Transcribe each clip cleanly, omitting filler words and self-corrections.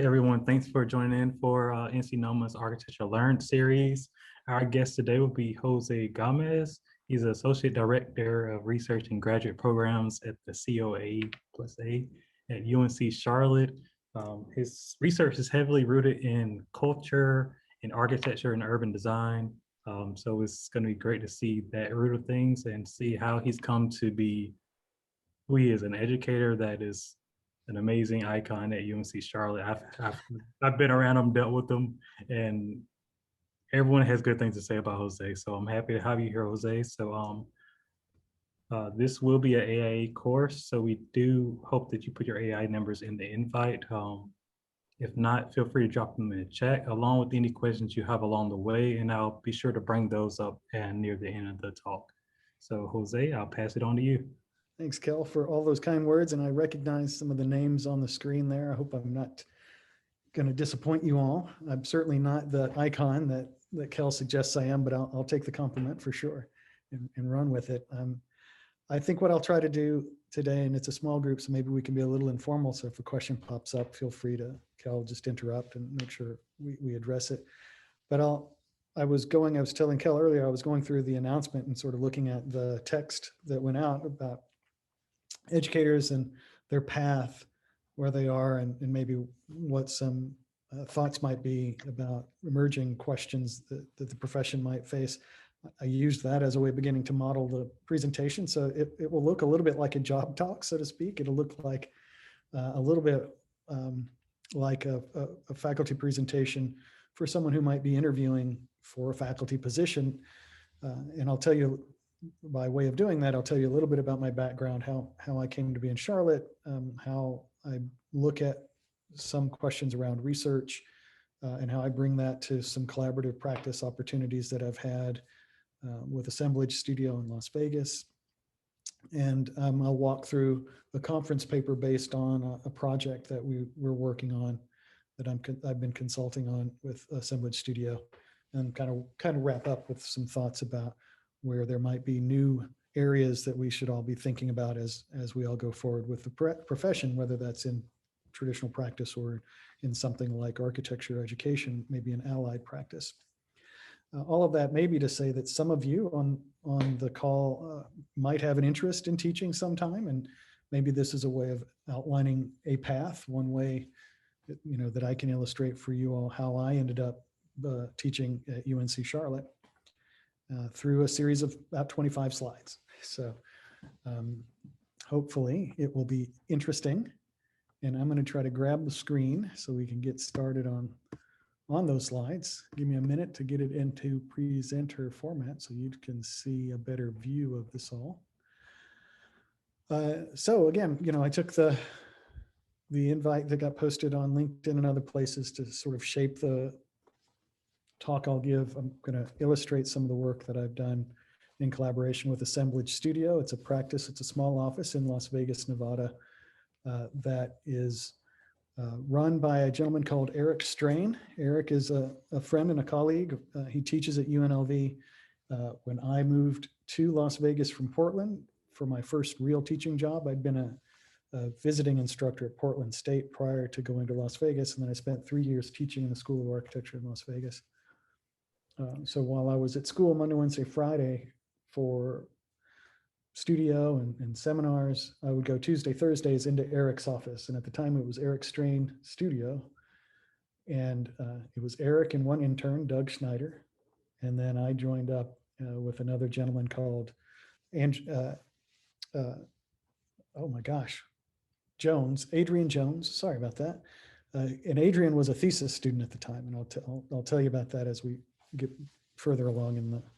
Hey everyone, thanks for joining in for NCNOMA's Architecture Learned series. Our guest today will be José Gámez. He's the Associate Director of Research and Graduate Programs at the COA+A at UNC Charlotte. His research is heavily rooted in culture, in architecture, and urban design. So it's going to be great to see that root of things and see how he's come to be who he is, an educator that is an amazing icon at UNC Charlotte. I've been around him, dealt with him, and everyone has good things to say about Jose. So I'm happy to have you here, Jose. So this will be an AIA course, so we do hope that you put your AI numbers in the invite. If not, feel free to drop them in the chat along with any questions you have along the way, and I'll be sure to bring those up and near the end of the talk. So Jose, I'll pass it on to you. Thanks, Kel, for all those kind words. And I recognize some of the names on the screen there. I hope I'm not going to disappoint you all. I'm certainly not the icon that Kel suggests I am, but I'll take the compliment for sure and run with it. I think what I'll try to do today, and it's a small group, so maybe we can be a little informal. So if a question pops up, feel free to, Kel, just interrupt and make sure we address it. But I was telling Kel earlier, I was going through the announcement and sort of looking at the text that went out about educators and their path, where they are, and maybe what some thoughts might be about emerging questions that the profession might face. I used that as a way of beginning to model the presentation. So it will look a little bit like a job talk, so to speak. It'll look like a little bit like a faculty presentation for someone who might be interviewing for a faculty position. And I'll tell you, by way of doing that, I'll tell you a little bit about my background, how I came to be in Charlotte, how I look at some questions around research, and how I bring that to some collaborative practice opportunities that I've had with Assemblage Studio in Las Vegas. And I'll walk through a conference paper based on a project that we're working on, that I've been consulting on with Assemblage Studio, and kind of wrap up with some thoughts about where there might be new areas that we should all be thinking about as we all go forward with the profession, whether that's in traditional practice or in something like architecture education, maybe an allied practice. All of that may be to say that some of you on the call might have an interest in teaching sometime, and maybe this is a way of outlining a path, one way that I can illustrate for you all how I ended up teaching at UNC Charlotte. Through a series of about 25 slides. So hopefully it will be interesting. And I'm going to try to grab the screen so we can get started on those slides. Give me a minute to get it into presenter format so you can see a better view of this all. So again, I took the invite that got posted on LinkedIn and other places to sort of shape the talk I'll give. I'm going to illustrate some of the work that I've done in collaboration with Assemblage Studio. It's a practice, it's a small office in Las Vegas, Nevada, that is run by a gentleman called Eric Strain. Eric is a friend and a colleague. He teaches at UNLV. When I moved to Las Vegas from Portland for my first real teaching job, I'd been a visiting instructor at Portland State prior to going to Las Vegas, and then I spent 3 years teaching in the School of Architecture in Las Vegas. So while I was at school Monday, Wednesday, Friday for studio and seminars, I would go Tuesday, Thursdays into Eric's office. And at the time it was Eric Strain Studio. And it was Eric and one intern, Doug Schneider. And then I joined up with another gentleman called, Adrian Jones. Sorry about that. And Adrian was a thesis student at the time. And I'll tell you about that as we get further along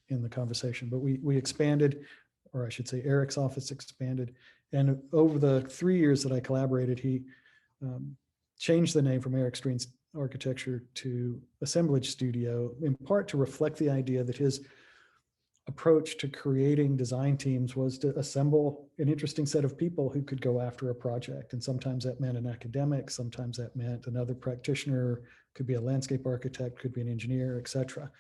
in the conversation. But we expanded, or I should say Eric's office expanded. And over the 3 years that I collaborated, he changed the name from Eric Strain's Architecture to Assemblage Studio, in part to reflect the idea that his approach to creating design teams was to assemble an interesting set of people who could go after a project. And sometimes that meant an academic, sometimes that meant another practitioner, could be a landscape architect, could be an engineer, et cetera.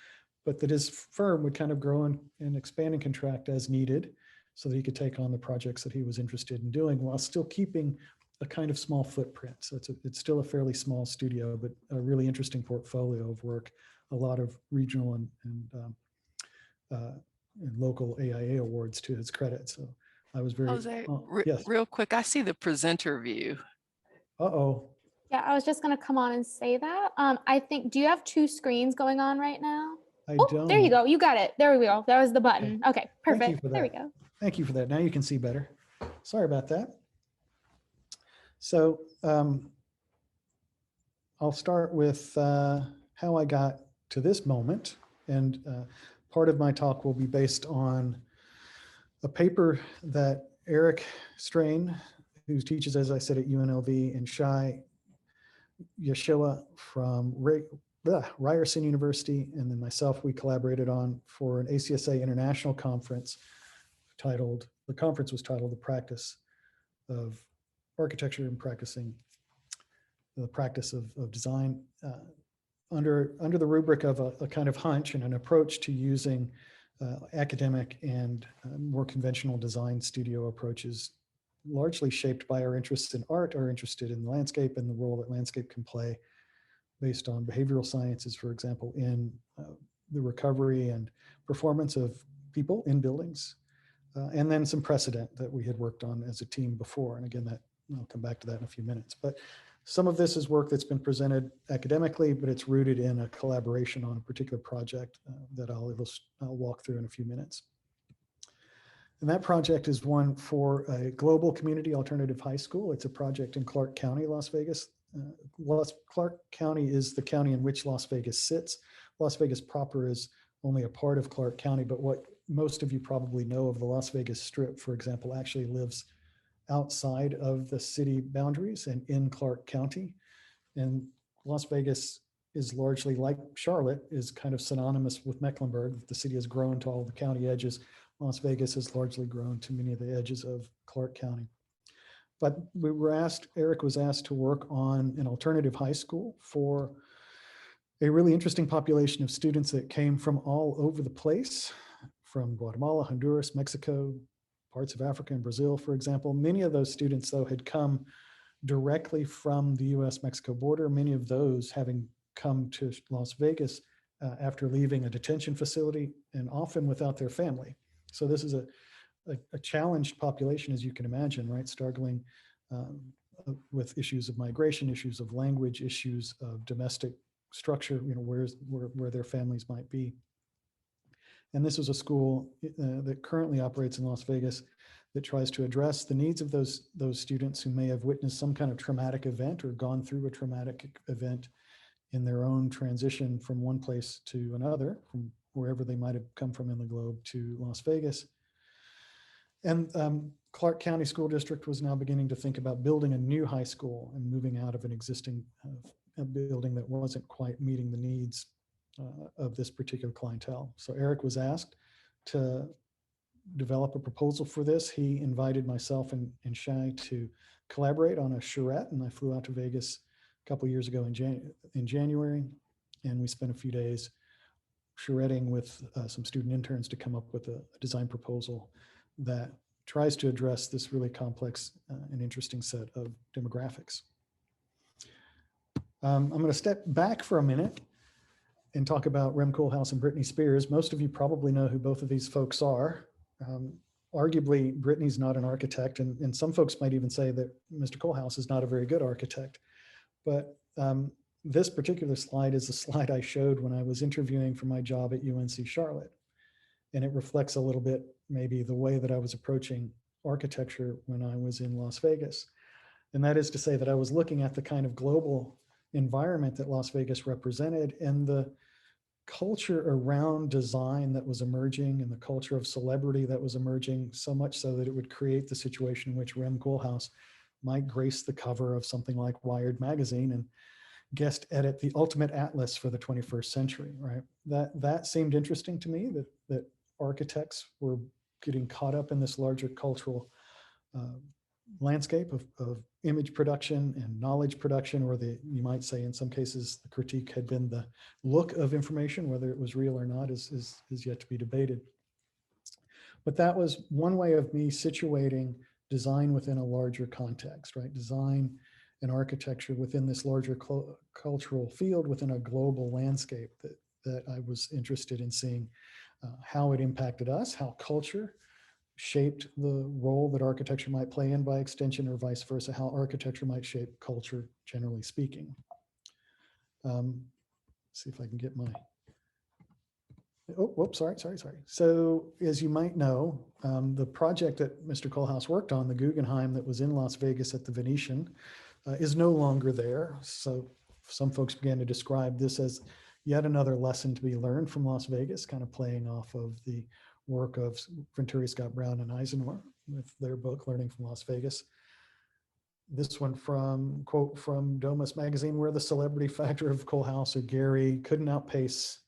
But that his firm would kind of grow and expand and contract as needed so that he could take on the projects that he was interested in doing while still keeping a kind of small footprint. So it's still a fairly small studio, but a really interesting portfolio of work, a lot of regional and local AIA awards to his credit. So I was very, Jose, yes. real quick, I see the presenter view. Uh-oh. Yeah, I was just going to come on and say that. I think, do you have two screens going on right now? I Oh, don't. there you go. You got it. There we go. That was the button. Okay, Thank you perfect. for There we that. go. Thank you for that. Now you can see better. Sorry about that. So I'll start with how I got to this moment. And part of my talk will be based on a paper that Eric Strain, who teaches, as I said, at UNLV, and Shai Yeshua from Ryerson University, and then myself, we collaborated on for an ACSA international conference titled, the conference was titled The Practice of Architecture and Practicing the Practice of Design, under the rubric of a kind of hunch and an approach to using academic and more conventional design studio approaches, largely shaped by our interests in art, our interested in landscape and the role that landscape can play based on behavioral sciences, for example, in the recovery and performance of people in buildings, and then some precedent that we had worked on as a team before. And again, that I'll come back to that in a few minutes. But some of this is work that's been presented academically, but it's rooted in a collaboration on a particular project that I'll walk through in a few minutes. And that project is one for a global community alternative high school. It's a project in Clark County, Las Vegas. Clark County is the county in which Las Vegas sits. Las Vegas proper is only a part of Clark County, but what most of you probably know of the Las Vegas Strip, for example, actually lives outside of the city boundaries and in Clark County. And Las Vegas is largely, like Charlotte, is kind of synonymous with Mecklenburg. The city has grown to all the county edges. Las Vegas has largely grown to many of the edges of Clark County. But Eric was asked to work on an alternative high school for a really interesting population of students that came from all over the place, from Guatemala, Honduras, Mexico, parts of Africa and Brazil, for example. Many of those students, though, had come directly from the US-Mexico border, many of those having come to Las Vegas after leaving a detention facility, and often without their family. So this is a challenged population, as you can imagine, right? Struggling with issues of migration, issues of language, issues of domestic structure, you know, where their families might be. And this is a school that currently operates in Las Vegas that tries to address the needs of those students who may have witnessed some kind of traumatic event or gone through a traumatic event in their own transition from one place to another, from wherever they might have come from in the globe to Las Vegas. And Clark County School District was now beginning to think about building a new high school and moving out of an existing a building that wasn't quite meeting the needs of this particular clientele. So Eric was asked to develop a proposal for this. He invited myself and Shai to collaborate on a charrette, and I flew out to Vegas a couple of years ago in January, and we spent a few days charretting with some student interns to come up with a design proposal that tries to address this really complex and interesting set of demographics. I'm going to step back for a minute and talk about Rem Koolhaas and Brittany Spears. Most of you probably know who both of these folks are. Arguably, Brittany's not an architect, and some folks might even say that Mr. Koolhaas is not a very good architect. But this particular slide is the slide I showed when I was interviewing for my job at UNC Charlotte. And it reflects a little bit maybe the way that I was approaching architecture when I was in Las Vegas. And that is to say that I was looking at the kind of global environment that Las Vegas represented and the culture around design that was emerging and the culture of celebrity that was emerging, so much so that it would create the situation in which Rem Koolhaas might grace the cover of something like Wired magazine and guest edit the ultimate atlas for the 21st century, right? That seemed interesting to me, that architects were getting caught up in this larger cultural landscape of image production and knowledge production, or you might say in some cases, the critique had been the look of information, whether it was real or not is yet to be debated. But that was one way of me situating design within a larger context, right? Design and architecture within this larger cultural field, within a global landscape that I was interested in seeing how it impacted us, how culture shaped the role that architecture might play in by extension, or vice versa, how architecture might shape culture, generally speaking. See if I can get my, oh, whoops, sorry. So as you might know, the project that Mr. Kohlhaas worked on, the Guggenheim that was in Las Vegas at the Venetian, is no longer there. So some folks began to describe this as yet another lesson to be learned from Las Vegas, kind of playing off of the work of Venturi, Scott Brown, and Eisenhower with their book, Learning from Las Vegas. This one from, quote from Domus magazine, where the celebrity factor of Kohlhaas or Gary couldn't outpace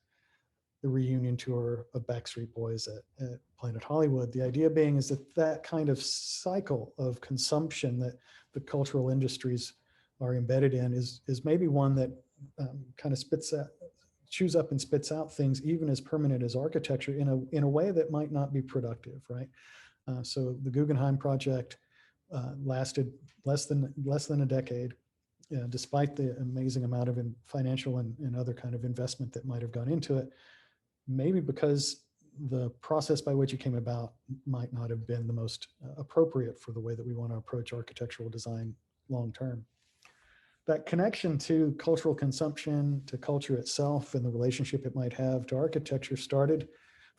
the reunion tour of Backstreet Boys at Planet Hollywood. The idea being is that kind of cycle of consumption that the cultural industries are embedded in is maybe one that kind of chews up and spits out things even as permanent as architecture in a way that might not be productive, right? So the Guggenheim project lasted less than a decade, despite the amazing amount of financial and other kind of investment that might have gone into it, maybe because the process by which it came about might not have been the most appropriate for the way that we want to approach architectural design long term. That connection to cultural consumption, to culture itself, and the relationship it might have to architecture started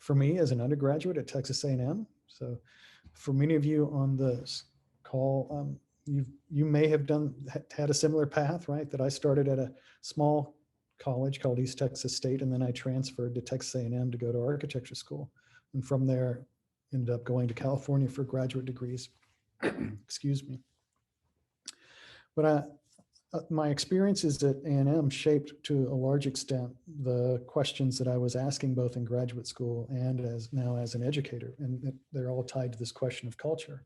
for me as an undergraduate at Texas A&M. So for many of you on this call, you may have had a similar path, right? That I started at a small college called East Texas State, and then I transferred to Texas A&M to go to architecture school. And from there, ended up going to California for graduate degrees. Excuse me. But my experiences at A&M shaped to a large extent the questions that I was asking both in graduate school and now as an educator. And they're all tied to this question of culture.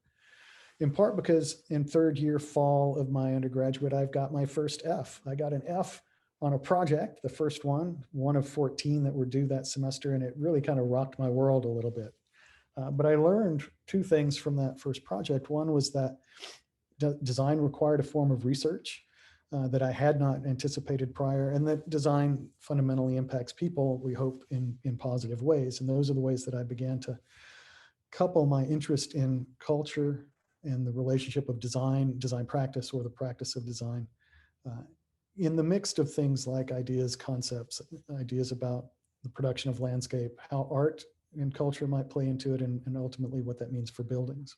In part because in third year fall of my undergraduate, I've got my first F. I got an F on a project, the first one of 14 that were due that semester. And it really kind of rocked my world a little bit. But I learned two things from that first project. One was that design required a form of research that I had not anticipated prior, and that design fundamentally impacts people, we hope, in positive ways. And those are the ways that I began to couple my interest in culture and the relationship of design practice, or the practice of design, in the mix of things like ideas, concepts, ideas about the production of landscape, how art and culture might play into it, and ultimately what that means for buildings.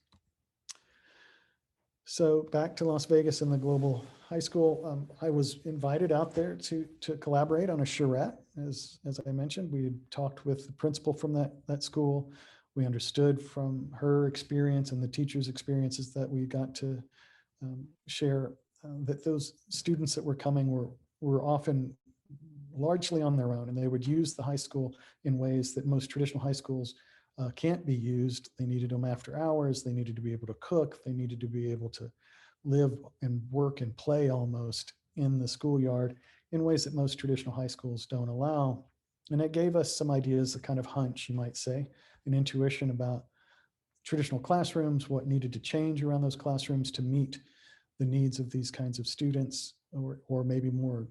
So back to Las Vegas and the Global High School, I was invited out there to collaborate on a charrette. As I mentioned, we had talked with the principal from that school. We understood from her experience and the teachers' experiences that we got to share that those students that were coming were often largely on their own, and they would use the high school in ways that most traditional high schools can't be used. They needed them after hours. They needed to be able to cook. They needed to be able to live and work and play almost in the schoolyard in ways that most traditional high schools don't allow. And it gave us some ideas, a kind of hunch, you might say, an intuition about traditional classrooms, what needed to change around those classrooms to meet the needs of these kinds of students, or maybe more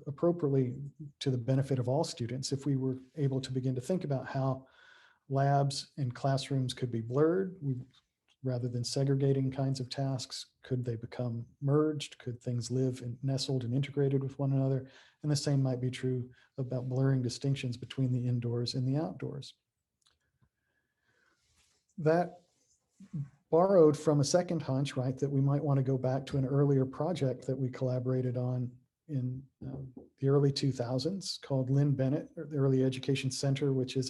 appropriately to the benefit of all students, if we were able to begin to think about how labs and classrooms could be blurred. Rather than segregating kinds of tasks, could they become merged? Could things live and nestled and integrated with one another? And the same might be true about blurring distinctions between the indoors and the outdoors. That borrowed from a second hunch, right, that we might want to go back to an earlier project that we collaborated on in the early 2000s called Lynn, Bennett, or the Early Education Center, which is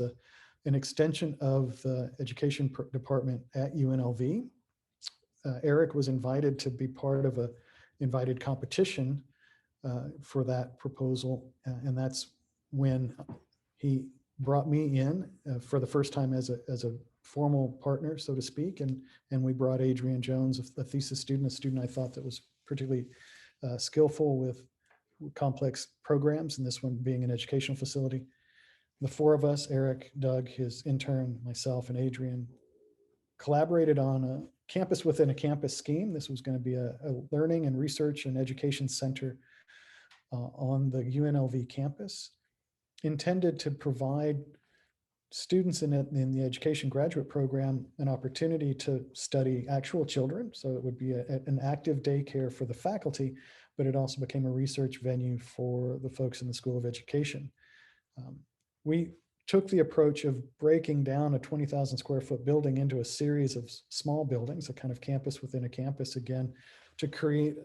an extension of the education department at UNLV. Eric was invited to be part of a invited competition for that proposal. And that's when he brought me in for the first time as a formal partner, so to speak. And we brought Adrian Jones, a thesis student, a student I thought that was particularly skillful with complex programs, and this one being an educational facility. The four of us, Eric, Doug, his intern, myself, and Adrian, collaborated on a campus within a campus scheme. This was going to be a learning and research and education center on the UNLV campus, intended to provide students in the education graduate program an opportunity to study actual children. So it would be an active daycare for the faculty, but it also became a research venue for the folks in the School of Education. We took the approach of breaking down a 20,000 square foot building into a series of small buildings, a kind of campus within a campus, again, to create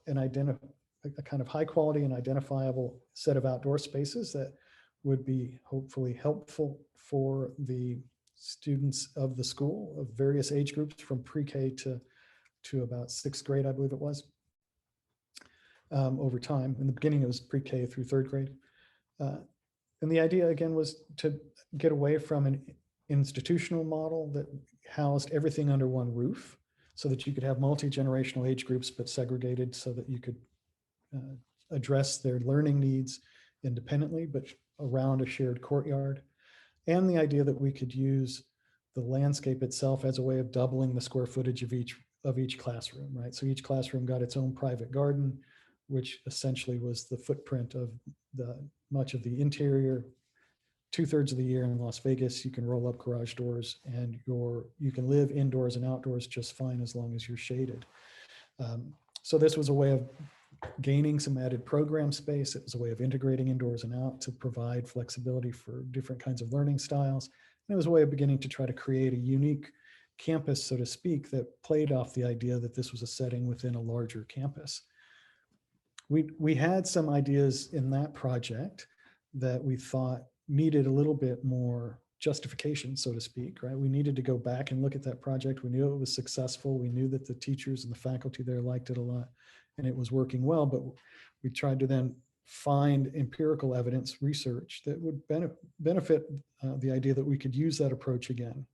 a kind of high quality and identifiable set of outdoor spaces that would be hopefully helpful for the students of the school of various age groups from pre-K to about sixth grade, I believe it was, over time. In the beginning, it was pre-K through third grade. And the idea, again, was to get away from an institutional model that housed everything under one roof so that you could have multi-generational age groups, but segregated so that you could address their learning needs independently, but around a shared courtyard. And the idea that we could use the landscape itself as a way of doubling the square footage of each classroom, right? So each classroom got its own private garden, which essentially was the footprint of much of the interior. 2/3 of the year in Las Vegas, you can roll up garage doors and you can live indoors and outdoors just fine as long as you're shaded. So this was a way of gaining some added program space. It was a way of integrating indoors and out to provide flexibility for different kinds of learning styles. And it was a way of beginning to try to create a unique campus, so to speak, that played off the idea that this was a setting within a larger campus. We had some ideas in that project that we thought needed a little bit more justification, so to speak, right? We needed to go back and look at that project. We knew it was successful. We knew that the teachers and the faculty there liked it a lot and it was working well, but we tried to then find empirical evidence, research that would benefit the idea that we could use that approach again,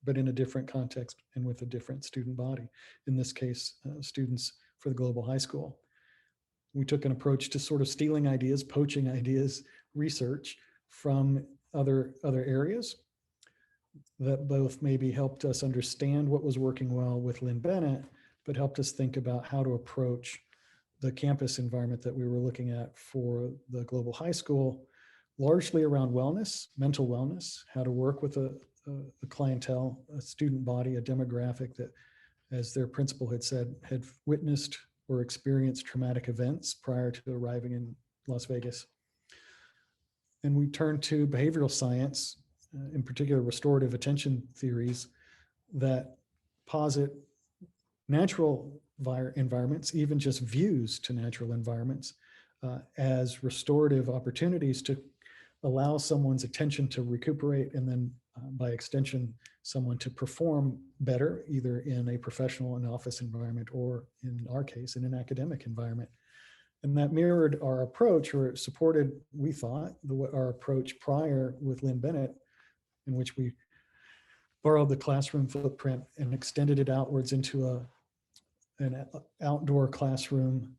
but in a different context and with a different student body. In this case, students for the global high school. We took an approach to sort of stealing ideas, poaching ideas, research from other areas that both maybe helped us understand what was working well with Lynn Bennett, but helped us think about how to approach the campus environment that we were looking at for the global high school, largely around wellness, mental wellness, how to work with a clientele, a student body, a demographic that, as their principal had said, had witnessed or experienced traumatic events prior to arriving in Las Vegas. And we turned to behavioral science, in particular restorative attention theories that posit natural environments, even just views to natural environments, as restorative opportunities to allow someone's attention to recuperate and then by extension, someone to perform better, either in a professional and office environment, or in our case, in an academic environment. And that mirrored our approach, or it supported, we thought, our approach prior with Lynn Bennett, in which we borrowed the classroom footprint and extended it outwards into an outdoor classroom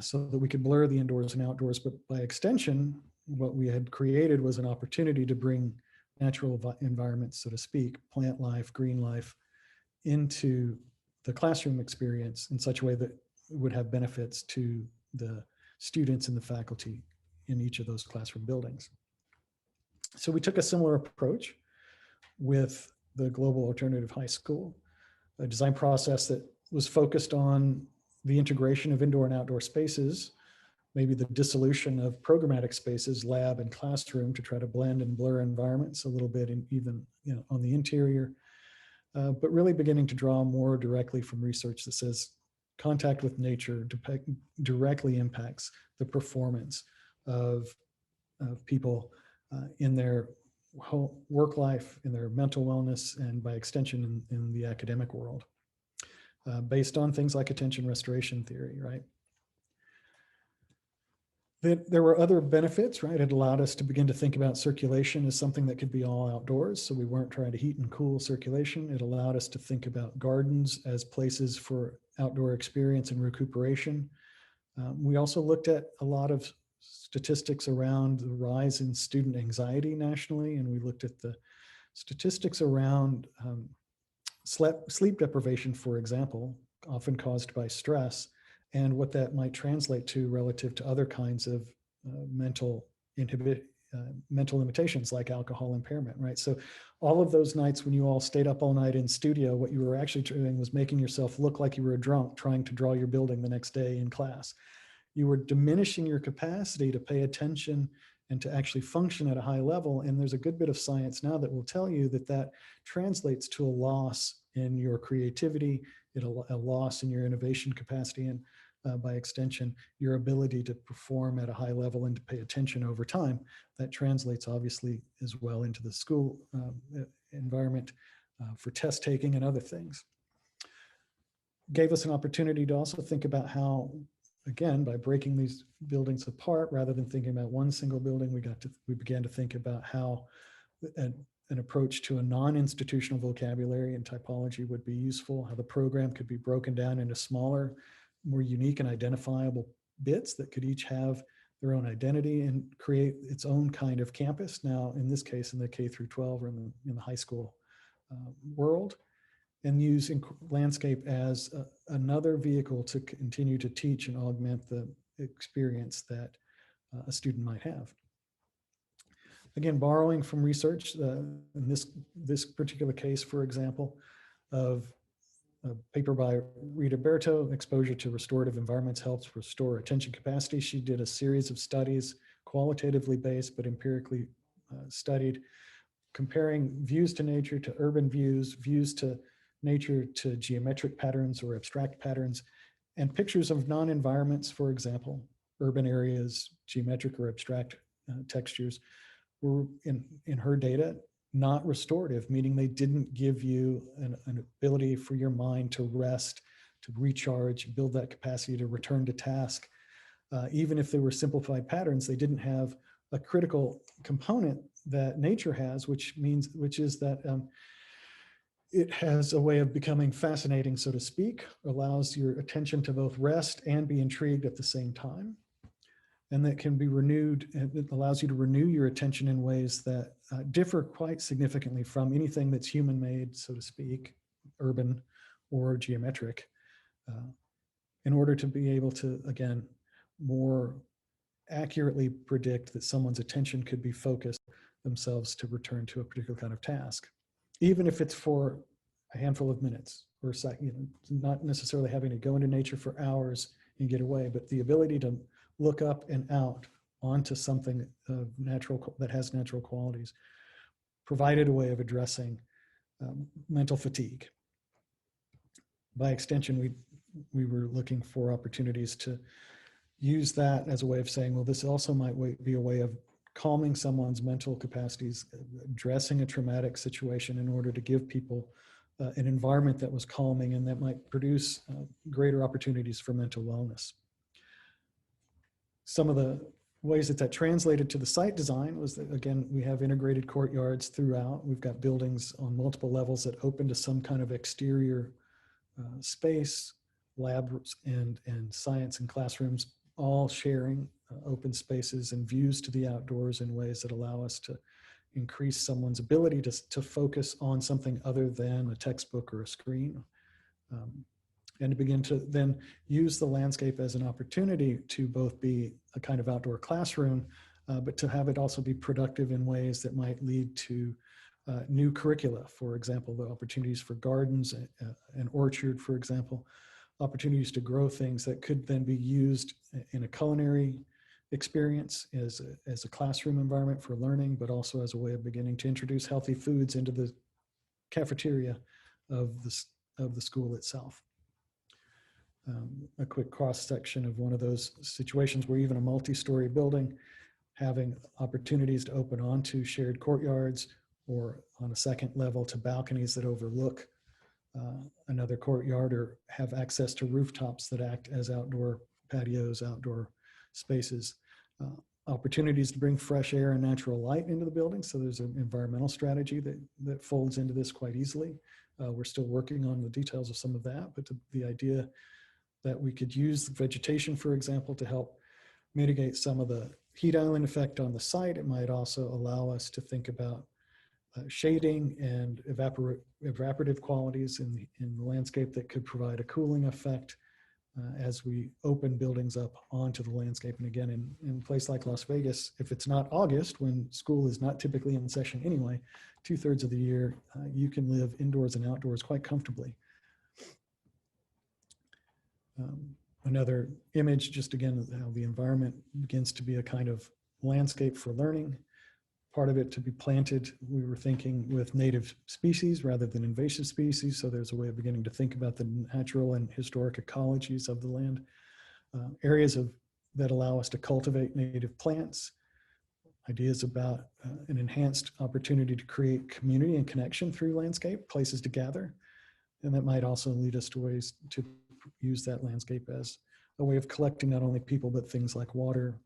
so that we could blur the indoors and outdoors. But by extension, what we had created was an opportunity to bring natural environments, so to speak, plant life, green life, into the classroom experience in such a way that it would have benefits to the students and the faculty in each of those classroom buildings. So we took a similar approach with the Global Alternative High School, a design process that was focused on the integration of indoor and outdoor spaces, maybe the dissolution of programmatic spaces, lab and classroom, to try to blend and blur environments a little bit, and even on the interior, but really beginning to draw more directly from research that says contact with nature directly impacts the performance of people in their work life, in their mental wellness, and by extension in the academic world, based on things like attention restoration theory, right? There were other benefits, right? It allowed us to begin to think about circulation as something that could be all outdoors. So we weren't trying to heat and cool circulation. It allowed us to think about gardens as places for outdoor experience and recuperation. We also looked at a lot of statistics around the rise in student anxiety nationally. And we looked at the statistics around sleep deprivation, for example, often caused by stress, and what that might translate to relative to other kinds of mental limitations like alcohol impairment, right? So all of those nights when you all stayed up all night in studio, what you were actually doing was making yourself look like you were a drunk trying to draw your building the next day in class. You were diminishing your capacity to pay attention and to actually function at a high level. And there's a good bit of science now that will tell you that that translates to a loss in your creativity, a loss in your innovation capacity, and by extension, your ability to perform at a high level and to pay attention over time. That translates obviously as well into the school environment for test taking and other things. Gave us an opportunity to also think about how, again, by breaking these buildings apart, rather than thinking about one single building, we began to think about how an approach to a non-institutional vocabulary and typology would be useful, how the program could be broken down into smaller, more unique and identifiable bits that could each have their own identity and create its own kind of campus. Now, in this case, in the K through 12 or in the high school world, and use landscape as another vehicle to continue to teach and augment the experience that a student might have. Again, borrowing from research, in this particular case, for example, of a paper by Rita Berto, Exposure to Restorative Environments Helps Restore Attention Capacity. She did a series of studies, qualitatively based, but empirically studied, comparing views to nature to urban views, views to nature to geometric patterns or abstract patterns, and pictures of non-environments, for example, urban areas, geometric or abstract textures, were in her data not restorative, meaning they didn't give you an ability for your mind to rest, to recharge, build that capacity to return to task. Even if they were simplified patterns, they didn't have a critical component that nature has, which is that it has a way of becoming fascinating, so to speak, allows your attention to both rest and be intrigued at the same time. And that can be renewed, and it allows you to renew your attention in ways that differ quite significantly from anything that's human-made, so to speak, urban or geometric, in order to be able to, again, more accurately predict that someone's attention could be focused themselves to return to a particular kind of task, even if it's for a handful of minutes or not necessarily having to go into nature for hours and get away, but the ability to look up and out onto something natural that has natural qualities, provided a way of addressing mental fatigue. By extension, we were looking for opportunities to use that as a way of saying, well, this also might be a way of calming someone's mental capacities, addressing a traumatic situation in order to give people an environment that was calming and that might produce greater opportunities for mental wellness. Some of the ways that translated to the site design was that, again, we have integrated courtyards throughout. We've got buildings on multiple levels that open to some kind of exterior space, labs and science and classrooms, all sharing open spaces and views to the outdoors in ways that allow us to increase someone's ability to focus on something other than a textbook or a screen. And to begin to then use the landscape as an opportunity to both be a kind of outdoor classroom, but to have it also be productive in ways that might lead to new curricula. For example, the opportunities for gardens, an orchard, for example, opportunities to grow things that could then be used in a culinary experience as a classroom environment for learning, but also as a way of beginning to introduce healthy foods into the cafeteria of the school itself. A quick cross section of one of those situations where even a multi-story building having opportunities to open onto shared courtyards or on a second level to balconies that overlook another courtyard or have access to rooftops that act as outdoor patios, outdoor spaces. Opportunities to bring fresh air and natural light into the building. So there's an environmental strategy that folds into this quite easily. We're still working on the details of some of that, but the idea that we could use vegetation, for example, to help mitigate some of the heat island effect on the site. It might also allow us to think about shading and evaporative qualities in the landscape that could provide a cooling effect as we open buildings up onto the landscape. And again, in a place like Las Vegas, if it's not August, when school is not typically in session anyway, 2/3 of the year, you can live indoors and outdoors quite comfortably. Another image, just again, how the environment begins to be a kind of landscape for learning. Part of it to be planted, we were thinking with native species rather than invasive species. So there's a way of beginning to think about the natural and historic ecologies of the land. Areas that allow us to cultivate native plants. Ideas about an enhanced opportunity to create community and connection through landscape, places to gather. And that might also lead us to ways to use that landscape as a way of collecting not only people, but things like water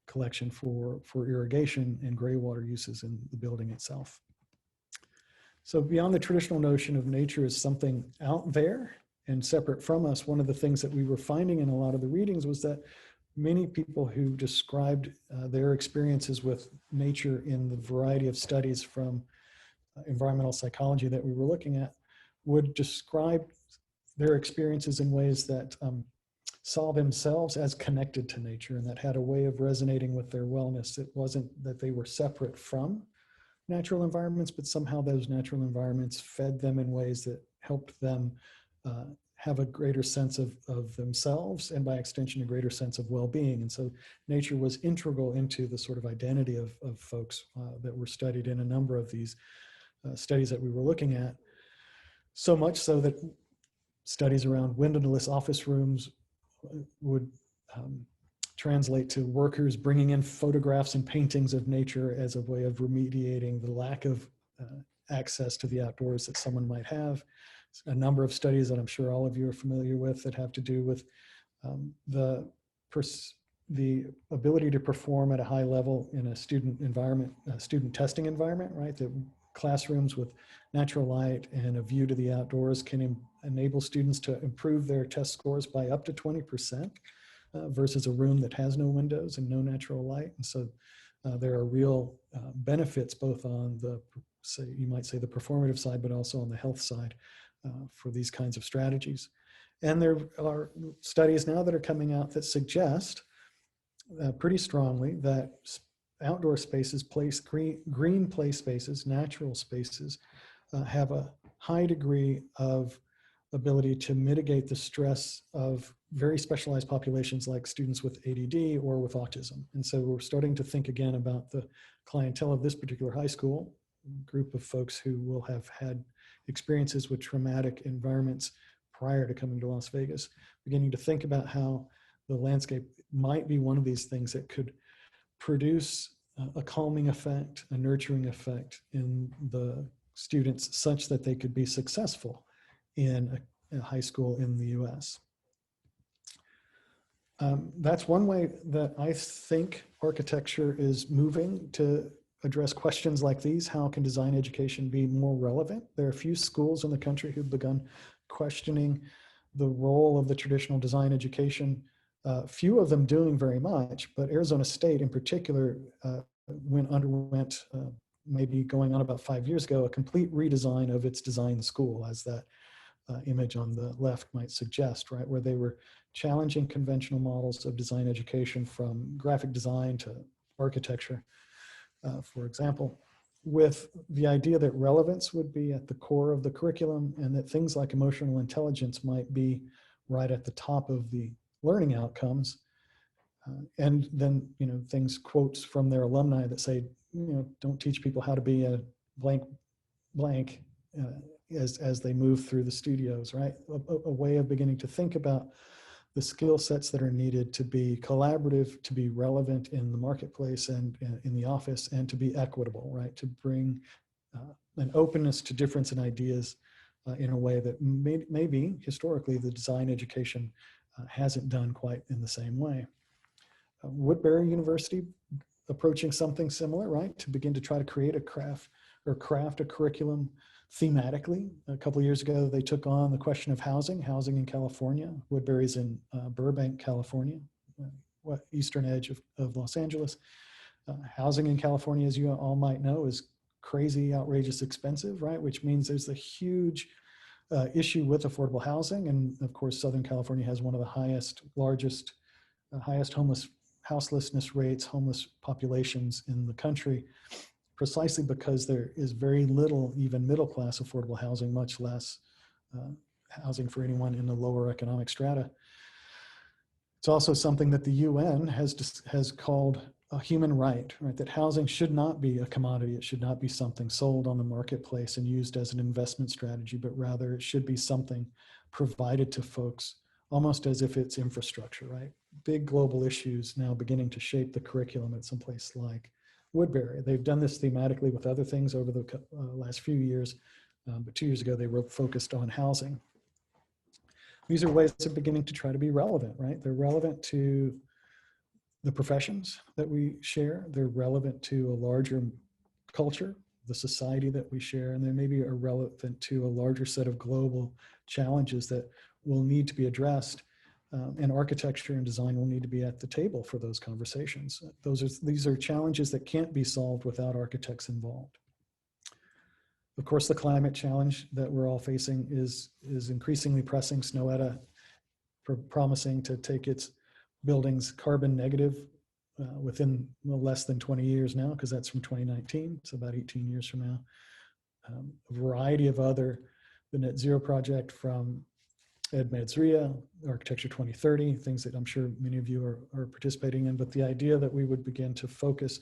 collection for irrigation and gray water uses in the building itself. So beyond the traditional notion of nature as something out there and separate from us, one of the things that we were finding in a lot of the readings was that many people who described their experiences with nature in the variety of studies from environmental psychology that we were looking at would describe their experiences in ways that saw themselves as connected to nature and that had a way of resonating with their wellness. It wasn't that they were separate from natural environments, but somehow those natural environments fed them in ways that helped them have a greater sense of themselves and by extension, a greater sense of well-being. And so nature was integral into the sort of identity of folks that were studied in a number of these studies that we were looking at. So much so that studies around windowless office rooms would translate to workers bringing in photographs and paintings of nature as a way of remediating the lack of access to the outdoors that someone might have. A number of studies that I'm sure all of you are familiar with that have to do with the ability to perform at a high level in a student environment, a student testing environment, right? That classrooms with natural light and a view to the outdoors can enable students to improve their test scores by up to 20% versus a room that has no windows and no natural light. And so there are real benefits both on the, you might say the performative side, but also on the health side for these kinds of strategies. And there are studies now that are coming out that suggest pretty strongly that outdoor spaces, green play spaces, natural spaces, have a high degree of ability to mitigate the stress of very specialized populations like students with ADD or with autism. And so we're starting to think again about the clientele of this particular high school, group of folks who will have had experiences with traumatic environments prior to coming to Las Vegas, beginning to think about how the landscape might be one of these things that could produce a calming effect, a nurturing effect in the students such that they could be successful in a high school in the US. That's one way that I think architecture is moving to address questions like these. How can design education be more relevant? There are a few schools in the country who've begun questioning the role of the traditional design education. Few of them doing very much, but Arizona State in particular underwent, maybe going on about 5 years ago, a complete redesign of its design school, as that image on the left might suggest, right? Where they were challenging conventional models of design education from graphic design to architecture, for example, with the idea that relevance would be at the core of the curriculum and that things like emotional intelligence might be right at the top of the learning outcomes. And then, you know, quotes from their alumni that say, you know, don't teach people how to be a blank as they move through the studios, right? A way of beginning to think about the skill sets that are needed to be collaborative, to be relevant in the marketplace and in the office, and to be equitable, right? To bring an openness to difference in ideas in a way that maybe historically the design education hasn't done quite in the same way. Woodbury University approaching something similar, right? To begin to try to create a craft a curriculum thematically. A couple of years ago, they took on the question of housing in California. Woodbury's in Burbank, California, eastern edge of Los Angeles. Housing in California, as you all might know, is crazy, outrageous expensive, right? Which means there's a huge issue with affordable housing. And of course, Southern California has one of the highest houselessness rates, homeless populations in the country, precisely because there is very little even middle-class affordable housing, much less housing for anyone in the lower economic strata. It's also something that the UN has called a human right, that housing should not be a commodity. It should not be something sold on the marketplace and used as an investment strategy, but rather it should be something provided to folks almost as if it's infrastructure, right? Big global issues now beginning to shape the curriculum at some place like Woodbury. They've done this thematically with other things over the last few years, but 2 years ago they were focused on housing. These are ways of beginning to try to be relevant, right? They're relevant to the professions that we share. They're relevant to a larger culture, the society that we share, and they maybe are relevant to a larger set of global challenges that will need to be addressed. And architecture and design will need to be at the table for those conversations. These are challenges that can't be solved without architects involved. Of course, the climate challenge that we're all facing is increasingly pressing. SNOETA promising to take its buildings carbon negative within less than 20 years now, because that's from 2019, so about 18 years from now. A variety of the Net Zero Project from EdMed's RIA, Architecture 2030, things that I'm sure many of you are participating in, but the idea that we would begin to focus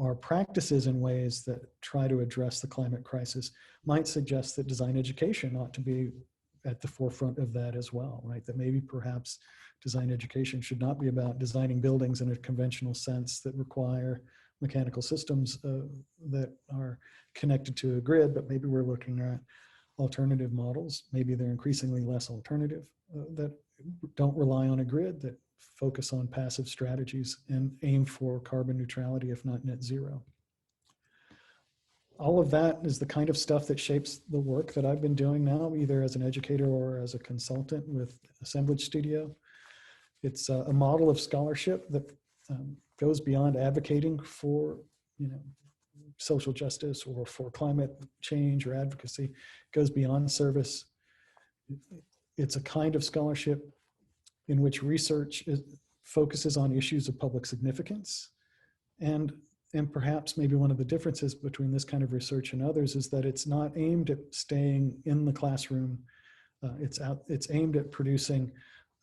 our practices in ways that try to address the climate crisis might suggest that design education ought to be at the forefront of that as well, right? That maybe perhaps design education should not be about designing buildings in a conventional sense that require mechanical systems that are connected to a grid, but maybe we're looking at alternative models. Maybe they're increasingly less alternative that don't rely on a grid, that focus on passive strategies and aim for carbon neutrality, if not net zero. All of that is the kind of stuff that shapes the work that I've been doing now, either as an educator or as a consultant with Assemblage Studio. It's a model of scholarship that goes beyond advocating for, social justice or for climate change or advocacy. It goes beyond service. It's a kind of scholarship in which research focuses on issues of public significance. And perhaps maybe one of the differences between this kind of research and others is that it's not aimed at staying in the classroom. It's aimed at producing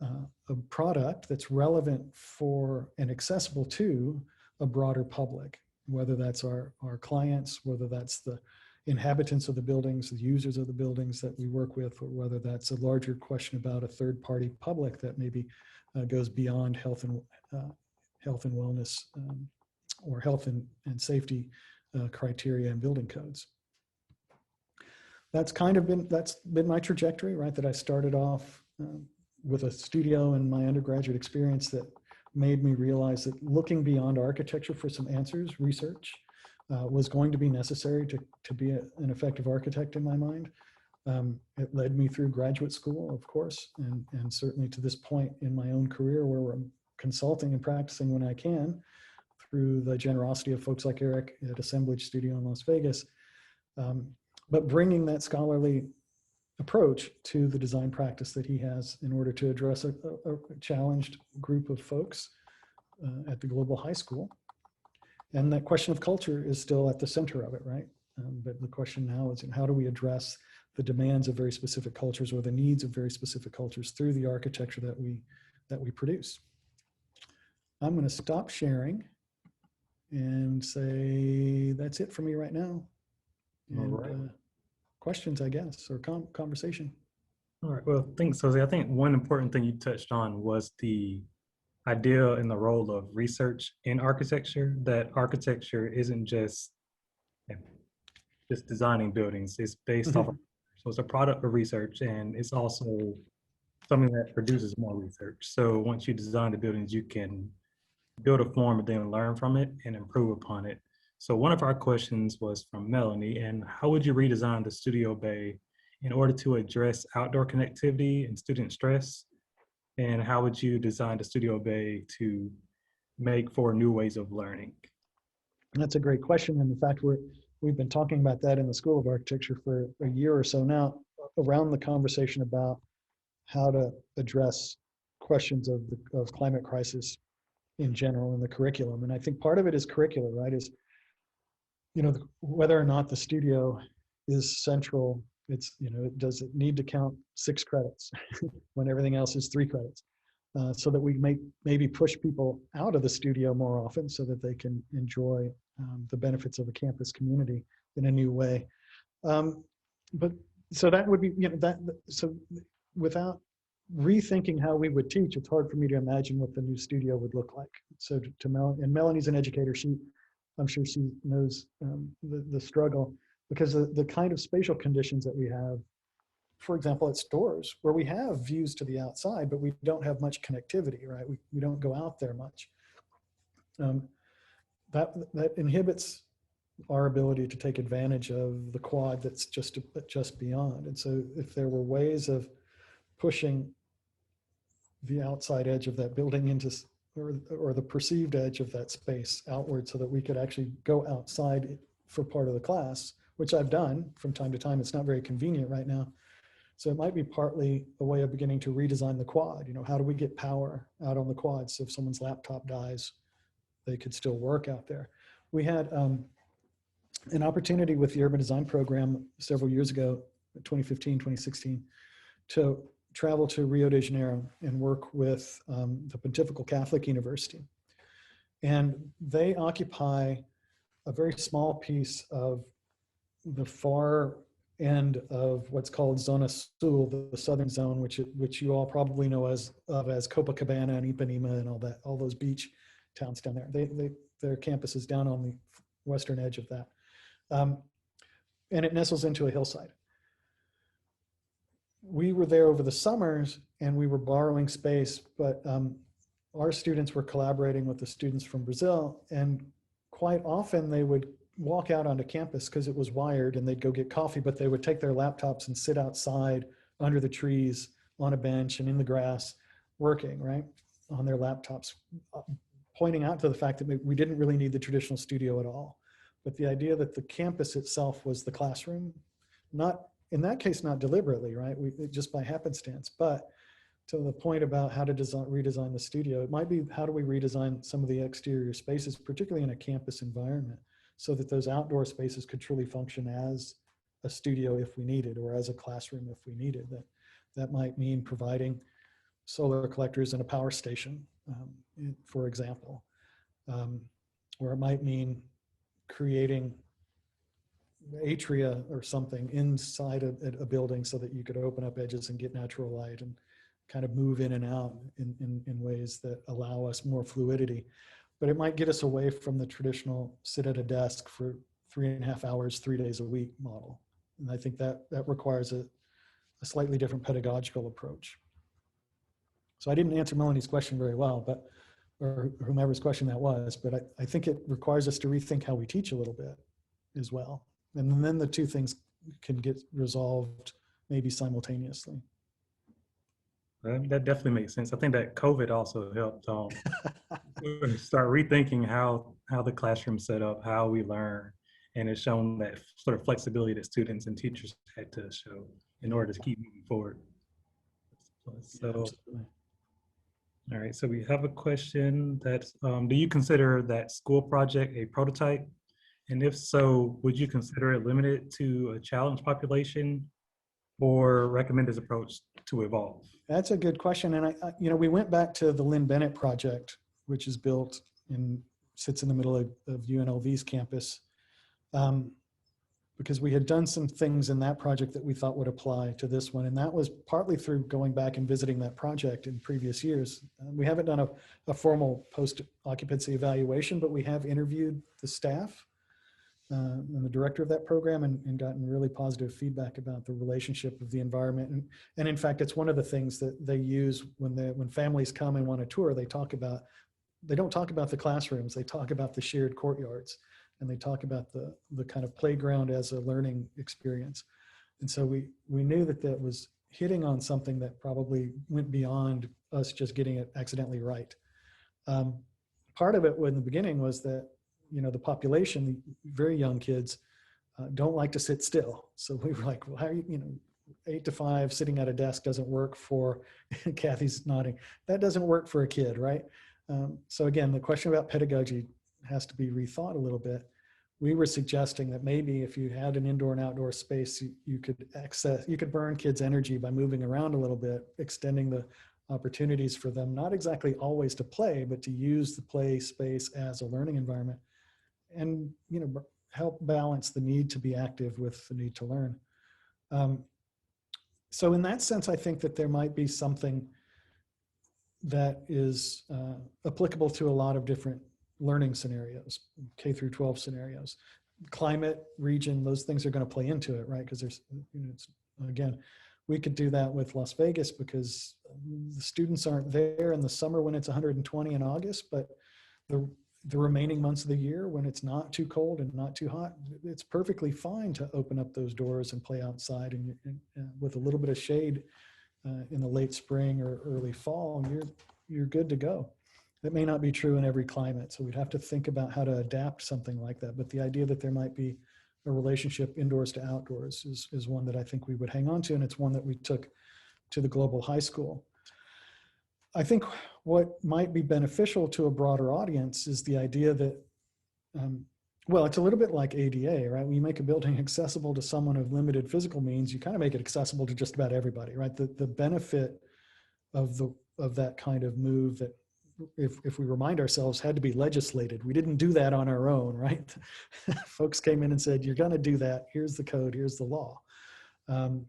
a product that's relevant for and accessible to a broader public, whether that's our clients, whether that's the inhabitants of the buildings, the users of the buildings that we work with, or whether that's a larger question about a third-party public that maybe goes beyond health and wellness or health and safety criteria and building codes. That's been my trajectory, right? That I started off with a studio and my undergraduate experience that made me realize that looking beyond architecture for some answers, research, was going to be necessary to be an effective architect in my mind. It led me through graduate school, of course, and certainly to this point in my own career where I'm consulting and practicing when I can through the generosity of folks like Eric at Assemblage Studio in Las Vegas. But bringing that scholarly approach to the design practice that he has in order to address a challenged group of folks at the global high school. And that question of culture is still at the center of it, right? But the question now is, how do we address the demands of very specific cultures or the needs of very specific cultures through the architecture that we produce? I'm going to stop sharing and say that's it for me right now. And, all right. Questions, I guess, or conversation. All right. Well, thanks, Jose. I think one important thing you touched on was the idea and the role of research in architecture, that architecture isn't just designing buildings. It's based off of, so it's a product of research, and it's also something that produces more research. So once you design the buildings, you can build a form and then learn from it and improve upon it. So one of our questions was from Melanie, and how would you redesign the studio bay in order to address outdoor connectivity and student stress? And how would you design the studio bay to make for new ways of learning? That's a great question. And in fact, we've been talking about that in the School of Architecture for a year or so now, around the conversation about how to address questions of climate crisis in general in the curriculum. And I think part of it is curricular, right? Is, whether or not the studio is central. It's, does it need to count 6 credits when everything else is 3 credits? So that we maybe push people out of the studio more often so that they can enjoy the benefits of a campus community in a new way. But so that would be, so without rethinking how we would teach, it's hard for me to imagine what the new studio would look like. So to and Melanie's an educator, I'm sure she knows the struggle, because the kind of spatial conditions that we have, for example, at stores where we have views to the outside, but we don't have much connectivity, right? We don't go out there much. That inhibits our ability to take advantage of the quad that's just beyond. And so if there were ways of pushing the outside edge of that building into, or the perceived edge of that space outward, so that we could actually go outside for part of the class, which I've done from time to time. It's not very convenient right now. So it might be partly a way of beginning to redesign the quad. How do we get power out on the quad? So if someone's laptop dies, they could still work out there. We had an opportunity with the urban design program several years ago, 2015, 2016, to travel to Rio de Janeiro and work with the Pontifical Catholic University. And they occupy a very small piece of the far end of what's called Zona Sul, the southern zone, which you all probably know as Copacabana and Ipanema and all those beach towns down there. Their campus is down on the western edge of that. And it nestles into a hillside. We were there over the summers and we were borrowing space, but our students were collaborating with the students from Brazil, and quite often they would walk out onto campus because it was wired, and they'd go get coffee, but they would take their laptops and sit outside under the trees on a bench and in the grass working, right, on their laptops, pointing out to the fact that we didn't really need the traditional studio at all. But the idea that the campus itself was the classroom, not in that case, not deliberately, right? Just by happenstance, but to the point about how to redesign the studio, it might be, how do we redesign some of the exterior spaces, particularly in a campus environment, so that those outdoor spaces could truly function as a studio if we needed, or as a classroom if we needed. That might mean providing solar collectors and a power station, for example, or it might mean creating atria or something inside a building so that you could open up edges and get natural light and kind of move in and out in ways that allow us more fluidity. But it might get us away from the traditional sit at a desk for 3.5 hours, 3 days a week model. And I think that requires a slightly different pedagogical approach. So I didn't answer Melanie's question very well, or whomever's question that was, but I think it requires us to rethink how we teach a little bit as well. And then the two things can get resolved maybe simultaneously. That definitely makes sense. I think that COVID also helped start rethinking how the classroom's set up, how we learn, and it's shown that sort of flexibility that students and teachers had to show in order to keep moving forward. So, all right, so we have a question that's, do you consider that school project a prototype? And if so, would you consider it limited to a challenge population or recommend this approach to evolve? That's a good question. And we went back to the Lynn Bennett project, which is built and sits in the middle of UNLV's campus, because we had done some things in that project that we thought would apply to this one. And that was partly through going back and visiting that project in previous years. We haven't done a formal post-occupancy evaluation, but we have interviewed the staff and the director of that program and gotten really positive feedback about the relationship of the environment. And in fact, it's one of the things that they use when families come and want a tour. They don't talk about the classrooms, they talk about the shared courtyards, and they talk about the kind of playground as a learning experience. And so we knew that was hitting on something that probably went beyond us just getting it accidentally right. Part of it in the beginning was that, the population, very young kids, don't like to sit still. So we were like, well, how are you, 8 to 5 sitting at a desk doesn't work for, Kathy's nodding, that doesn't work for a kid, right? So again, the question about pedagogy has to be rethought a little bit. We were suggesting that maybe if you had an indoor and outdoor space, you could burn kids' energy by moving around a little bit, extending the opportunities for them, not exactly always to play, but to use the play space as a learning environment, and help balance the need to be active with the need to learn. So in that sense, I think that there might be something that is applicable to a lot of different learning scenarios, K through 12 scenarios. Climate, region, those things are going to play into it, right? Because there's, again, we could do that with Las Vegas because the students aren't there in the summer when it's 120 in August, but the remaining months of the year when it's not too cold and not too hot, it's perfectly fine to open up those doors and play outside, and with a little bit of shade in the late spring or early fall, you're good to go. That may not be true in every climate, so we'd have to think about how to adapt something like that. But the idea that there might be a relationship indoors to outdoors is one that I think we would hang on to, and it's one that we took to the global high school. I think what might be beneficial to a broader audience is the idea that, well, it's a little bit like ADA, right? When you make a building accessible to someone of limited physical means, you kind of make it accessible to just about everybody, right? The benefit of that kind of move, that if we remind ourselves, had to be legislated. We didn't do that on our own, right? Folks came in and said, you're going to do that. Here's the code, here's the law. The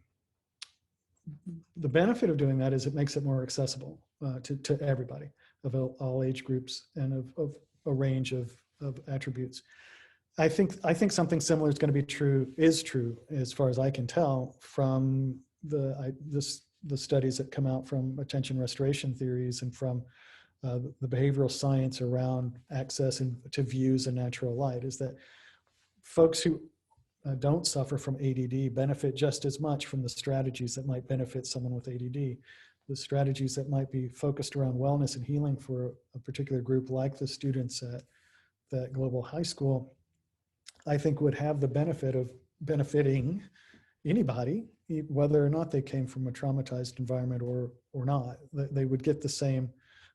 benefit of doing that is it makes it more accessible to everybody of all age groups and of a range of attributes. I think something similar is going to be true as far as I can tell from the studies that come out from attention restoration theories and from the behavioral science around access to views and natural light, is that folks who don't suffer from ADD benefit just as much from the strategies that might benefit someone with ADD. The strategies that might be focused around wellness and healing for a particular group, like the students at that global high school, I think would have the benefit of benefiting anybody, whether or not they came from a traumatized environment or not. They would get the same,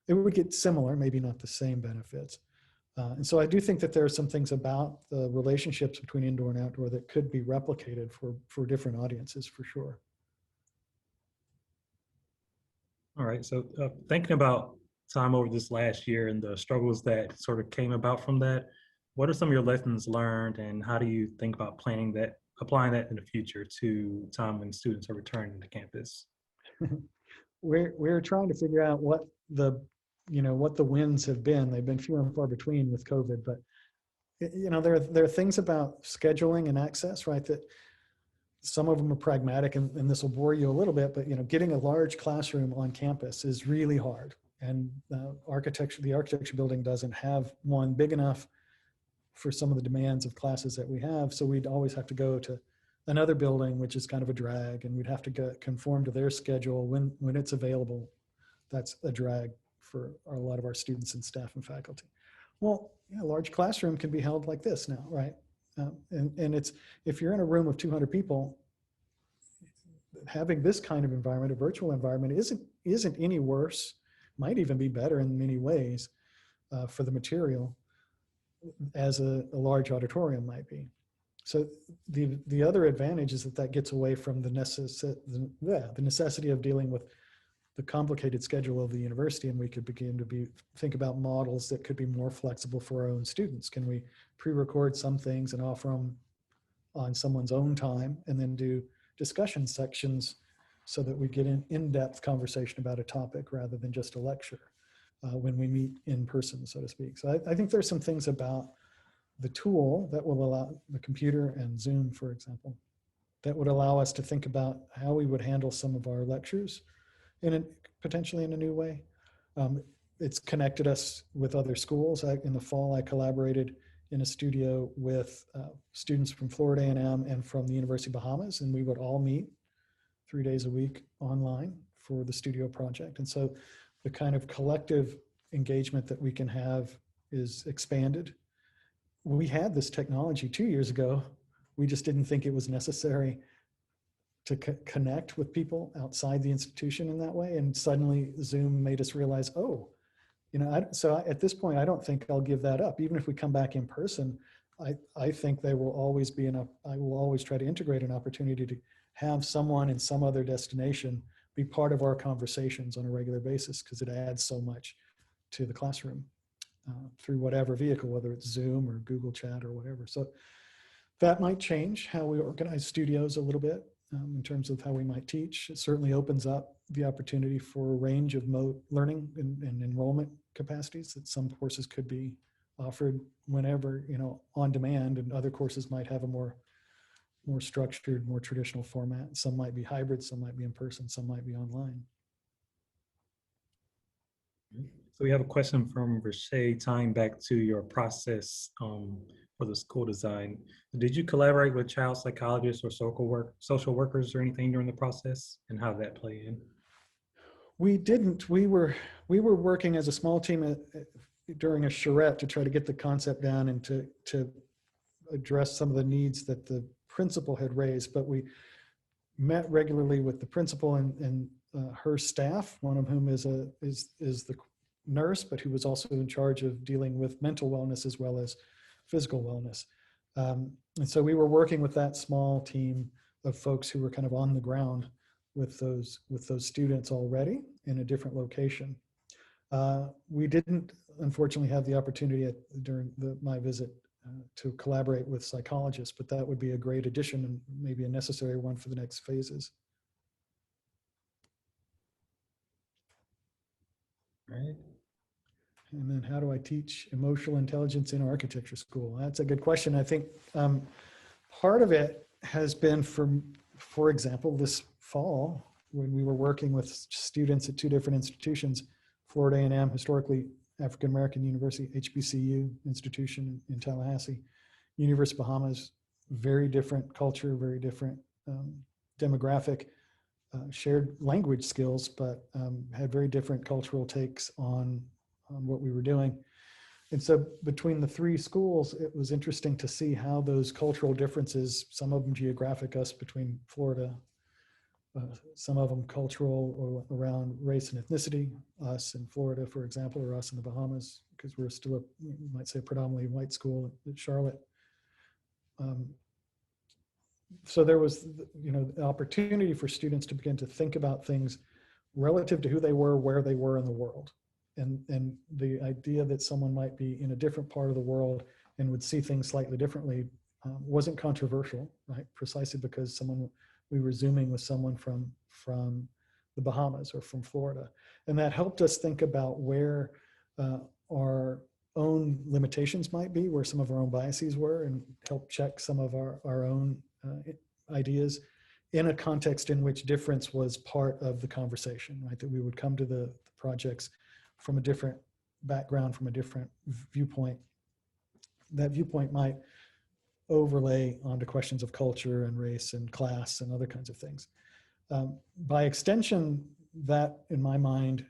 they would get similar, maybe not the same benefits. And so I do think that there are some things about the relationships between indoor and outdoor that could be replicated for different audiences, for sure. All right, so thinking about time over this last year and the struggles that sort of came about from that, what are some of your lessons learned, and how do you think about applying that in the future to time when students are returning to campus? We're trying to figure out what the wins have been. They've been few and far between with COVID, but there are things about scheduling and access, right, that some of them are pragmatic, and this will bore you a little bit, but getting a large classroom on campus is really hard, and the architecture building doesn't have one big enough for some of the demands of classes that we have, so we'd always have to go to another building, which is kind of a drag, and we'd have to conform to their schedule when it's available. That's a drag for a lot of our students and staff and faculty. Well, a large classroom can be held like this now, right? And it's, if you're in a room of 200 people, having this kind of environment, a virtual environment, isn't any worse, might even be better in many ways for the material as a large auditorium might be. So the other advantage is that gets away from the necessity of dealing with the complicated schedule of the university, and we could begin to think about models that could be more flexible for our own students. Can we pre-record some things and offer them on someone's own time, and then do discussion sections so that we get an in-depth conversation about a topic rather than just a lecture when we meet in person, so to speak. So I think there's some things about the tool that will allow, the computer and Zoom, for example, that would allow us to think about how we would handle some of our lectures potentially in a new way. It's connected us with other schools. In the fall, I collaborated in a studio with students from Florida A&M and from the University of Bahamas, and we would all meet 3 days a week online for the studio project. And so the kind of collective engagement that we can have is expanded. We had this technology 2 years ago We just didn't think it was necessary to connect with people outside the institution in that way. And suddenly Zoom made us realize, oh, you know, at this point, I don't think I'll give that up. Even if we come back in person, I think there will always be I will always try to integrate an opportunity to have someone in some other destination be part of our conversations on a regular basis, because it adds so much to the classroom through whatever vehicle, whether it's Zoom or Google Chat or whatever. So that might change how we organize studios a little bit in terms of how we might teach. It certainly opens up the opportunity for a range of learning and enrollment capacities, that some courses could be offered whenever, you know, on demand, and other courses might have a more structured, more traditional format. Some might be hybrid, some might be in person, some might be online. So we have a question from José tying back to your process for the school design. Did you collaborate with child psychologists or social workers or anything during the process, and how did that play in? We didn't. We were working as a small team during a charrette to try to get the concept down and to address some of the needs that the principal had raised. But we met regularly with the principal and her staff, one of whom is the nurse, but who was also in charge of dealing with mental wellness as well as physical wellness. And so we were working with that small team of folks who were kind of on the ground with those students already in a different location. We didn't, unfortunately, have the opportunity during my visit to collaborate with psychologists, but that would be a great addition and maybe a necessary one for the next phases. Right. And then how do I teach emotional intelligence in architecture school? That's a good question. I think part of it has been for example, this fall, when we were working with students at two different institutions, Florida A&M, historically African-American University, HBCU institution in Tallahassee, University of Bahamas, very different culture, very different demographic, shared language skills, but had very different cultural takes on what we were doing. And so between the three schools, it was interesting to see how those cultural differences, some of them geographic, us between Florida, some of them cultural or around race and ethnicity, us in Florida, for example, or us in the Bahamas, because we're still you might say predominantly white school at Charlotte. So there was, you know, the opportunity for students to begin to think about things relative to who they were, where they were in the world. And the idea that someone might be in a different part of the world and would see things slightly differently wasn't controversial, right? Precisely because we were Zooming with someone from the Bahamas or from Florida. And that helped us think about where our own limitations might be, where some of our own biases were, and help check some of our own ideas in a context in which difference was part of the conversation, right? That we would come to the projects from a different background, from a different viewpoint. That viewpoint might overlay onto questions of culture and race and class and other kinds of things. By extension, that, in my mind,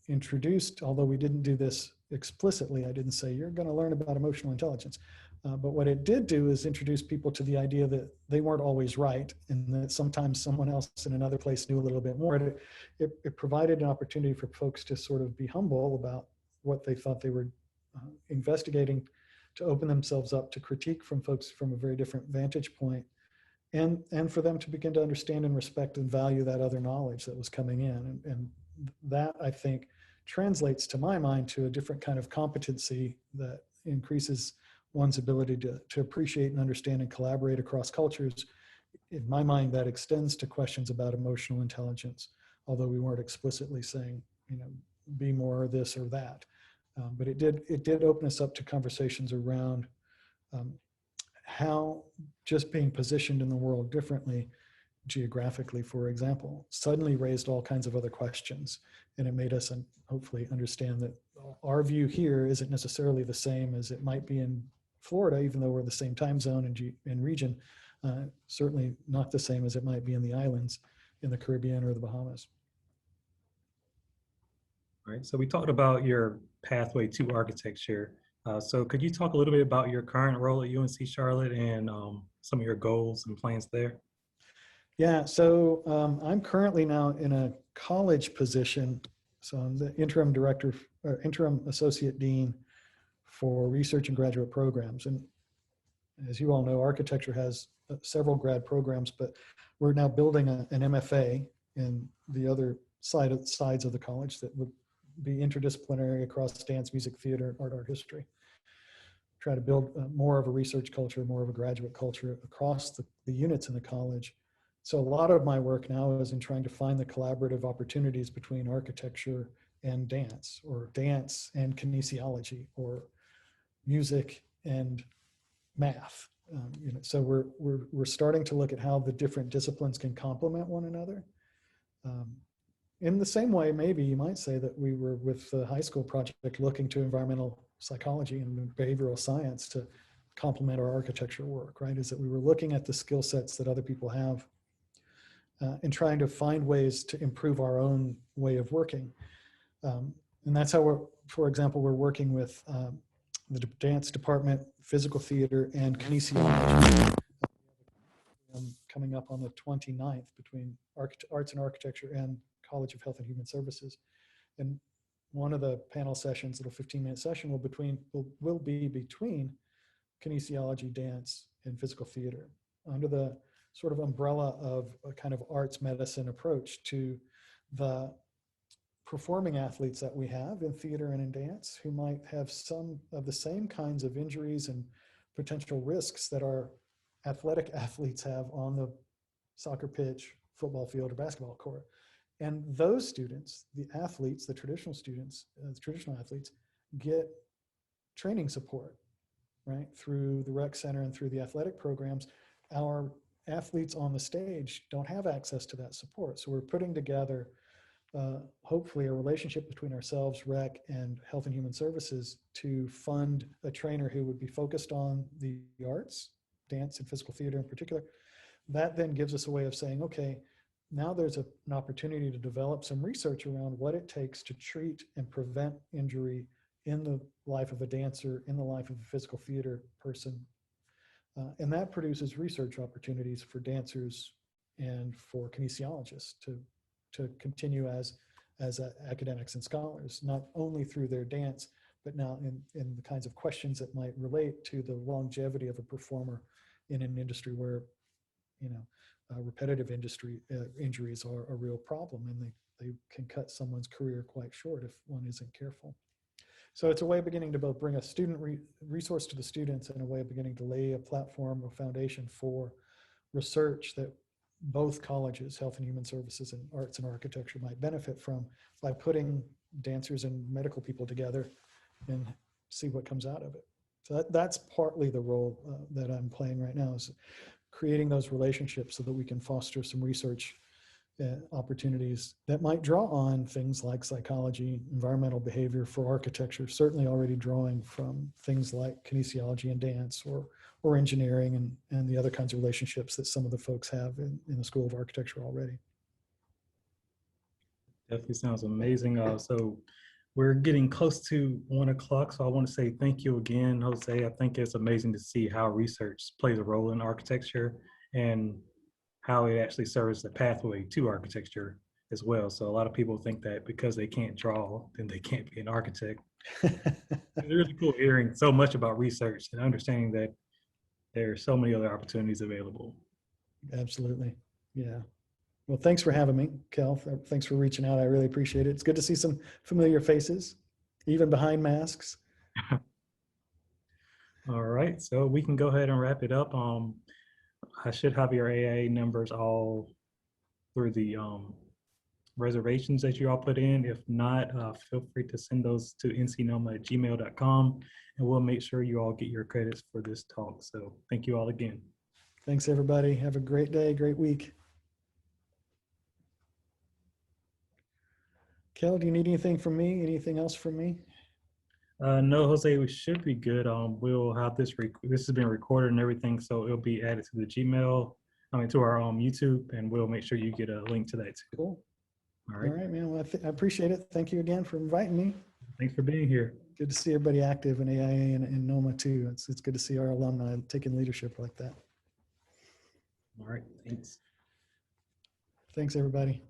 introduced, although we didn't do this explicitly, I didn't say, you're going to learn about emotional intelligence. But what it did do is introduce people to the idea that they weren't always right, and that sometimes someone else in another place knew a little bit more. It provided an opportunity for folks to sort of be humble about what they thought they were investigating, to open themselves up to critique from folks from a very different vantage point, and for them to begin to understand and respect and value that other knowledge that was coming in. And that, I think, translates, to my mind, to a different kind of competency that increases one's ability to appreciate and understand and collaborate across cultures. In my mind, that extends to questions about emotional intelligence, although we weren't explicitly saying, you know, be more this or that. But it did open us up to conversations around how just being positioned in the world differently, geographically, for example, suddenly raised all kinds of other questions. And it made us hopefully understand that our view here isn't necessarily the same as it might be in Florida, even though we're the same time zone and region, certainly not the same as it might be in the islands, in the Caribbean or the Bahamas. Right. So we talked about your pathway to architecture. So could you talk a little bit about your current role at UNC Charlotte and some of your goals and plans there? Yeah, so I'm currently now in a college position. So I'm the interim director, or interim associate dean for research and graduate programs. And as you all know, architecture has several grad programs, but we're now building an MFA in the other sides of the college that would be interdisciplinary across dance, music, theater, art history. Try to build more of a research culture, more of a graduate culture across the units in the college. So a lot of my work now is in trying to find the collaborative opportunities between architecture and dance, or dance and kinesiology, or music and math. So we're starting to look at how the different disciplines can complement one another. In the same way, maybe you might say that we were with the high school project looking to environmental psychology and behavioral science to complement our architecture work, right? Is that we were looking at the skill sets that other people have and trying to find ways to improve our own way of working. And that's how we're, for example, we're working with the dance department, physical theater, and kinesiology coming up on the 29th between arts and architecture and College of Health and Human Services. And one of the panel sessions, little 15-minute session, will be between kinesiology, dance, and physical theater under the sort of umbrella of a kind of arts medicine approach to the performing athletes that we have in theater and in dance, who might have some of the same kinds of injuries and potential risks that our athletic athletes have on the soccer pitch, football field, or basketball court. And those students, the athletes, the traditional students, the traditional athletes, get training support, right? Through the rec center and through the athletic programs. Our athletes on the stage don't have access to that support. So we're putting together, hopefully, a relationship between ourselves, rec, and Health and Human Services to fund a trainer who would be focused on the arts, dance and physical theater in particular. That then gives us a way of saying, okay, now there's an opportunity to develop some research around what it takes to treat and prevent injury in the life of a dancer, in the life of a physical theater person. And that produces research opportunities for dancers and for kinesiologists to continue as academics and scholars, not only through their dance, but now in the kinds of questions that might relate to the longevity of a performer in an industry where, repetitive injuries are a real problem, and they can cut someone's career quite short if one isn't careful. So it's a way of beginning to both bring a student resource to the students and a way of beginning to lay a platform or foundation for research that both colleges, Health and Human Services and Arts and Architecture, might benefit from by putting dancers and medical people together and see what comes out of it. So that's partly the role that I'm playing right now, is creating those relationships so that we can foster some research opportunities that might draw on things like psychology, environmental behavior for architecture, certainly already drawing from things like kinesiology and dance, or engineering and the other kinds of relationships that some of the folks have in the School of Architecture already. Definitely sounds amazing. So we're getting close to 1 o'clock, so I want to say thank you again, Jose. I think it's amazing to see how research plays a role in architecture and how it actually serves a pathway to architecture as well. So a lot of people think that because they can't draw, then they can't be an architect. It's really cool hearing so much about research and understanding that there are so many other opportunities available. Absolutely. Yeah. Well, thanks for having me, Kel. Thanks for reaching out. I really appreciate it. It's good to see some familiar faces, even behind masks. All right, so we can go ahead and wrap it up. I should have your AA numbers all through the reservations that you all put in. If not, feel free to send those to ncnoma@gmail.com, and we'll make sure you all get your credits for this talk. So thank you all again. Thanks, everybody. Have a great day, great week. Kel, do you need anything from me? Anything else from me? No, Jose, we should be good. We'll have this has been recorded and everything, so it'll be added to the Gmail, to our YouTube, and we'll make sure you get a link to that too. Cool. All right. All right, man. Well, I appreciate it. Thank you again for inviting me. Thank Thanks for being here. Good to see everybody active in AIA and NOMA too. It's good to see our alumni taking leadership like that. All right, thanks. Thanks, everybody.